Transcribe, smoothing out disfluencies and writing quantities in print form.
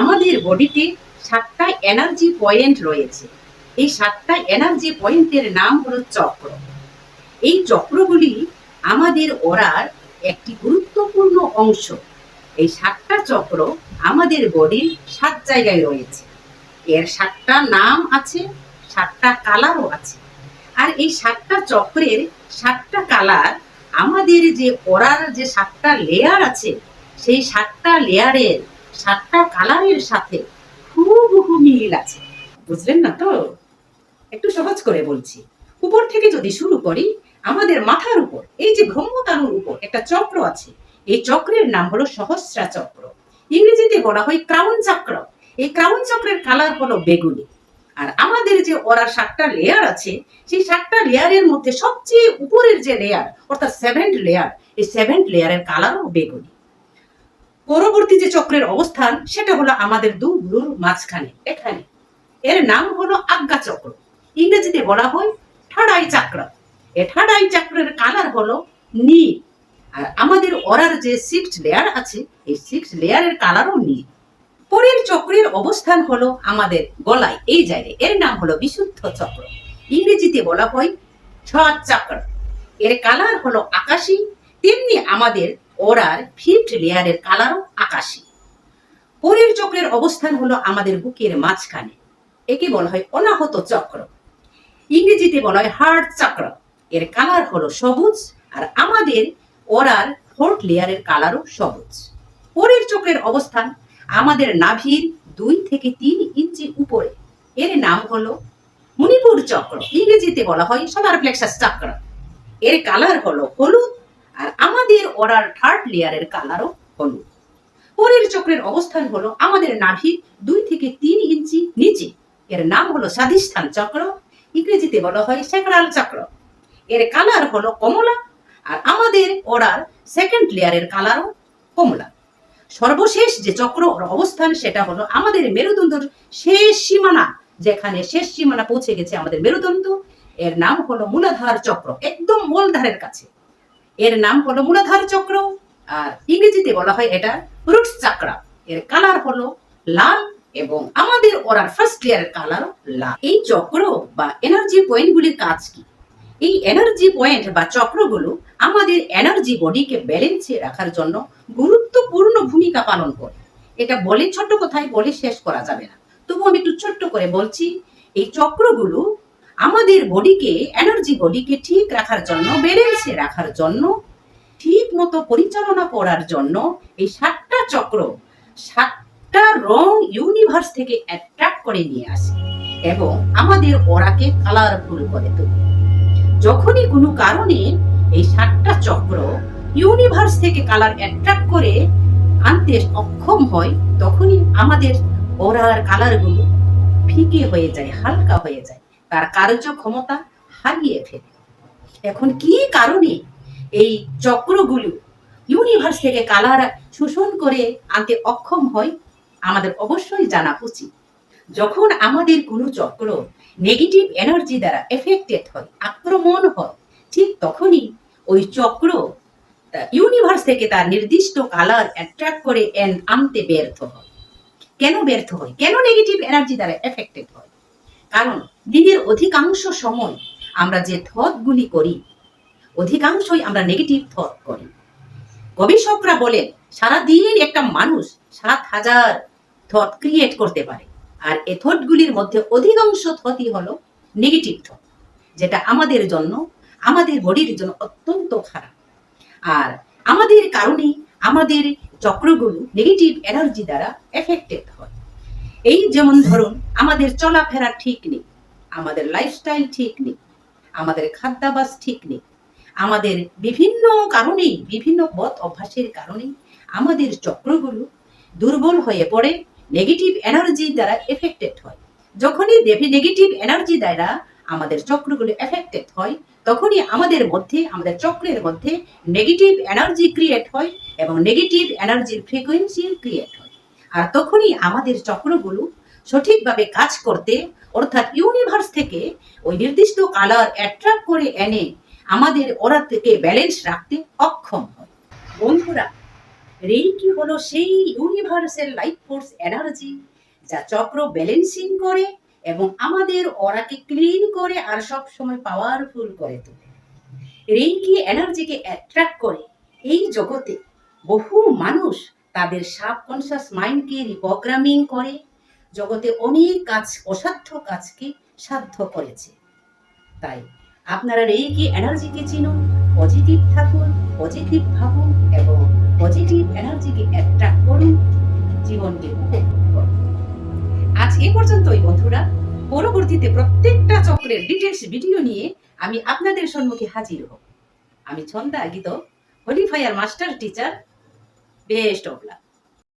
আমাদের বডিতে 7টা energy point রয়েছে। এই 7টা এনার্জি পয়েন্টের নাম হলো চক্র। এই চক্রগুলি আমাদের অরার একটি গুরুত্বপূর্ণ অংশ। এই 7টা চক্র আমাদের বডির 7 জায়গায় রয়েছে। এর 7টা নাম আছে, 7টা কালারও আছে। আর এই 7টা চক্রের 7টা কালার আমাদের যে অরার যে 7টা লেয়ার আছে, সেই 7টা লেয়ারের 7টা কালারের সাথে হুবহু মিল আছে। বুঝলেন না তো? একটু সহজ করে বলছি। উপর থেকে যদি শুরু করি, আমাদের মাথার উপর এই যে ব্রহ্মতানুর উপর একটা চক্র আছে। এই চক্রের নাম হলো সহস্রা চক্র। ইংরেজিতে বলা হয় ক্রাউন চক্র। এই ক্রাউন চক্রের কালার হলো বেগুনি। আর আমাদের যে ওরা 7টা লেয়ার আছে, সেই 7টা লেয়ারের মধ্যে সবচেয়ে উপরের যে লেয়ার, অর্থাৎ 7th লেয়ার, এই 7th লেয়ারের কালারও বেগুনি। পরবর্তী যে চক্রের অবস্থান, সেটা হলো আমাদের দুগুলোর মাঝখানে, এখানে। এর নাম হলো আজ্ঞা চক্র। ইংরেজিতে বলা হয় থার্ড আই চক্র। এই থার্ড আই চক্রের কালার হলো নীল। আর আমাদের অরার যে 6th লেয়ার আছে, এই 6th লেয়ারের কালারও নীল। পরের চক্রের অবস্থান হলো আমাদের গলায়, এই জায়গায়। এর নাম হলো বিশুদ্ধ চক্র। ইংরেজিতে বলা হয় থার্ড চক্র। এর কালার হলো আকাশী। তেমনি আমাদের অরার 5th লেয়ারের কালারও আকাশী। পরের চক্রের অবস্থান হলো আমাদের বুকের মাঝখানে। একে বলা হয় অনাহত চক্র। ইংরেজিতে বলা হয় হার্ট চক্র। এর কালার হলো সবুজ। আর আমাদের অরার 4th লেয়ারের কালারও সবুজ। পরের চক্রের অবস্থান আমাদের নাভির 2 থেকে 3 ইঞ্চি উপরে। এর নাম হলো মণিপুর চক্র। ইংরেজিতে বলা হয় সোলার প্লেক্সাস চক্র। এর কালার হলো হলুদ। আর আমাদের অরার 3rd লেয়ারের কালারও হলুদ। পরের চক্রের অবস্থান হলো আমাদের নাভির 2 থেকে 3 ইঞ্চি নিচে। এর নাম হলো স্বাধিষ্ঠান চক্র। ইংরেজিতে বলা হয় স্যাক্রাল চক্র। এর কালার হলো কমলা। আর আমাদের অরার 2nd লেয়ারের কালারও কমলা। সর্বশেষ যে চক্র অবস্থান, সেটা হলো আমাদের মেরুদণ্ডের শেষ সীমানা, যেখানে শেষ সীমানা পৌঁছে গেছে আমাদের মেরুদণ্ড। এর নাম হলো মূলাধার চক্র, একদম মূলধারের কাছে। এর নাম হলো মূলাধার চক্র। আর ইংরেজিতে বলা হয় এটা রুটস চক্র। এর কালার হলো লাল এবং আমাদের ওরার 1st লেয়ারের কালার লাল। এই চক্র বা এনার্জি পয়েন্টগুলির কাজ কি? এই এনার্জি পয়েন্ট বা চক্রগুলো আমাদের এনার্জি বডিকে ব্যালেন্সে রাখার জন্য গুরুত্বপূর্ণ ভূমিকা পালন করে। এটা বলে ছোট্ট কথায় বলে শেষ করা যাবে না, তবু আমি একটু ছোট্ট করে বলছি। এই চক্রগুলো আমাদের বডিকে, এনার্জি বডিকে ঠিক রাখার জন্য, ব্যালেন্সে রাখার জন্য, ঠিক মতো পরিচালনা করার জন্য এই 7টা চক্র 7টা রং ইউনিভার্স থেকে অ্যাট্রাক্ট করে নিয়ে আসে এবং আমাদের ওরাকে কালারফুল করে তোলে। যখনই কোনো কারণে এই 7টা চক্র ইউনিভার্স থেকে কালার অ্যাট্রাক্ট করে আনতে অক্ষম হয়, তখনই আমাদের ওরার কালারগুলো ফিকে হয়ে যায়, হালকা হয়ে যায়, তার কার্যক্ষমতা হারিয়ে ফেলে। এখন কি কারণে এই চক্রগুলো ইউনিভার্স থেকে কালার শোষণ করে আনতে অক্ষম হয়, আমাদের অবশ্যই জানা উচিত। যখন আমাদের কোনো চক্র নেগেটিভ এনার্জি দ্বারা এফেক্টেড হয়, আক্রমণ হয়, ঠিক তখনই ওই চক্র ইউনিভার্স থেকে তার নির্দিষ্ট কালার অ্যাট্রাক্ট করে আনতে ব্যর্থ হয়। কেন ব্যর্থ হয়? কেন নেগেটিভ এনার্জি দ্বারা এফেক্টেড হয়? কারণ দিনের অধিকাংশ সময় আমরা যে থটগুলি করি, অধিকাংশই আমরা নেগেটিভ থট করি। গবেষকরা বলেন সারাদিন একটা মানুষ 7,000 থট ক্রিয়েট করতে পারে। আর এই থটগুলির মধ্যে অধিকাংশ থটই হলো নেগেটিভ থট, যেটা আমাদের জন্য, আমাদের বডির জন্য অত্যন্ত খারাপ। আর আমাদের কারণে আমাদের চক্রগুলো নেগেটিভ এনার্জি দ্বারা এফেক্টেড হয়। এই যেমন ধরুন, আমাদের চলাফেরা ঠিক নেই, আমাদের লাইফস্টাইল ঠিক নেই, আমাদের খাদ্যাভ্যাস ঠিক নেই, আমাদের বিভিন্ন কারণেই, বিভিন্ন বদ অভ্যাসের কারণেই আমাদের চক্রগুলো দুর্বল হয়ে পড়ে, নেগেটিভ এনার্জি দ্বারা এফেক্টেড হয়। যখনই নেগেটিভ এনার্জি দ্বারা আমাদের চক্রগুলো এফেক্টেড হয়, তখনই আমাদের মধ্যে, আমাদের চক্রের মধ্যে নেগেটিভ এনার্জি ক্রিয়েট হয় এবং নেগেটিভ এনার্জির ফ্রিকোয়েন্সি ক্রিয়েট হয়। আর তখনই আমাদের চক্রগুলো সঠিকভাবে কাজ করতে, অর্থাৎ ইউনিভার্স থেকে ওই নির্দিষ্ট কালার অ্যাট্রাক্ট করে এনে আমাদের ওরা থেকে ব্যালেন্স রাখতে অক্ষম হয়। বন্ধুরা, রেইকি হলো সেই ইউনিভার্সাল লাইফ ফোর্স এনার্জি যা চক্র ব্যালেন্সিং করে এবং আমাদের অরাকে ক্লিন করে আর সব সময় পাওয়ারফুল করে তোলে। রেইকি এনার্জিকে অ্যাট্রাক্ট করে এই জগতে বহু মানুষ তাদের সাবকনশিয়াস মাইন্ডকে রিপ্রোগ্রামিং করে জগতে অনেক কাজ, অসাধ্য কাজকে সাধ্য করেছে। তাই আপনারা রেইকি এনার্জিকে চিনুন, পজিটিভ থাকুন, পজিটিভ ভাবুন এবং পজিটিভ এনার্জিকে অ্যাট্রাক্ট করুন, জীবনকে উপভোগ করুন। আজ এ পর্যন্তই বন্ধুরা। পরবর্তীতে প্রত্যেকটা চক্রের ডিটেলস ভিডিও নিয়ে আমি আপনাদের সম্মুখে হাজির হব। আমি ছন্দা গীত, হোলিফায়ার master teacher. Best of luck.